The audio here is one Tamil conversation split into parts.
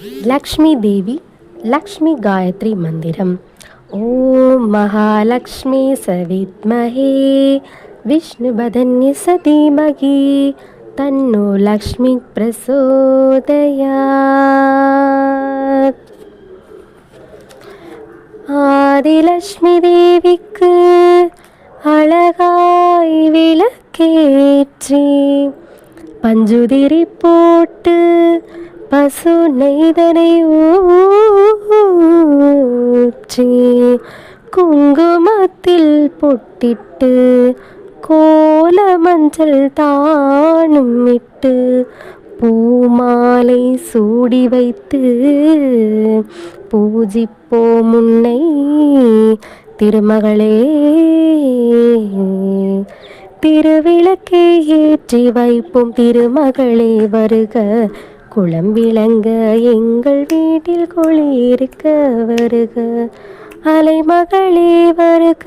லக்ஷ்மி தேவி லக்ஷ்மி காயத்ரி மந்திரம். ஓம் மகாலக்ஷ்மி சவித்மஹே விஷ்ணுபதன்ய தீமகி தன்னோ லக்ஷ்மி பிரசோதயாத். ஆதிலக்ஷ்மி தேவிக்கு அழகாய் விளக்கேற்றி பஞ்சுதிரி போட்டு பசு நெய்தனை ஊற்றி குங்குமத்தில் பொட்டிட்டு கோல மஞ்சள் தானும் இட்டு பூமாலை சூடி வைத்து பூஜிப்போம் உன்னை திருமகளே. திருவிளக்கை ஏற்றி வைப்போம் திருமகளே வருக, குளம் விளங்க எங்கள் வீட்டில் குளிர்க்க வருக. அலைமகளே வருக,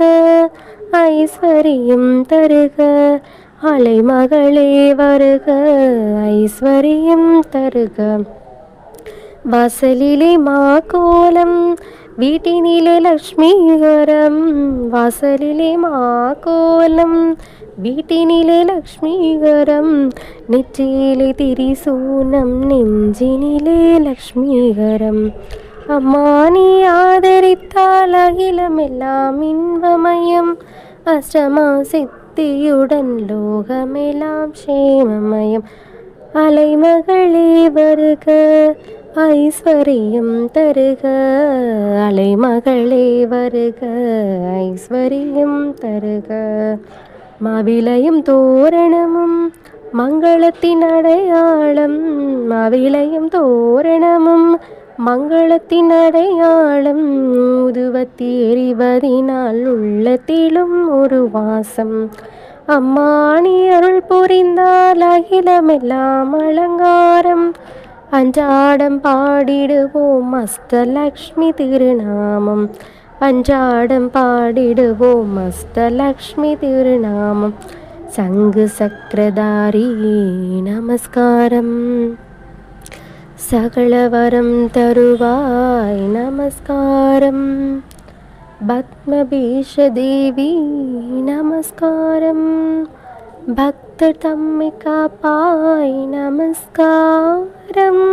ஐஸ்வரியம் தருக. அலைமகளே வருக, ஐஸ்வரியம் தருக. வாசலிலே மாகோலம் வீட்டினிலே லக்ஷ்மிகரம். வாசலிலே மாகோலம் வீட்டினிலே லக்ஷ்மிகரம். நெற்றியிலே திரிசூனம் நெஞ்சினிலே லக்ஷ்மிகரம். அம்மா நீ ஆதரித்தால் அகிலமெல்லாம் இன்பமயம். அஷ்டமா சித்தியுடன் லோகமெல்லாம் சேமமயம். அலைமகளே வருக, ஐஸ்வரியம் தருக. அலைமகளே வருக, ஐஸ்வரியம் தருக. மாவிளையும் தோரணமும் மங்களத்தின் அடையாளம். மாவிளையும் தோரணமும் மங்களத்தின் அடையாளம். உதுவத்தி எறிவதினால் உள்ளத்திலும் ஒரு வாசம். அம்மா நீ அருள் புரிந்தால் அகிலமெல்லாம் அலங்காரம். அன்றாடம் பாடிடுவோம் அஷ்டலக்ஷ்மி திருநாமம். அன்றாடம் பாடிடுவோம் அஷ்டலக்ஷ்மி திருநாமம். சங்கு சக்கரதாரி நமஸ்காரம். சகலவரம் தருவாய் நமஸ்காரம். பத்மபீஷ தேவி நமஸ்காரம். பக்தர் தம்மை காப்பாய் நமஸ்காரம்.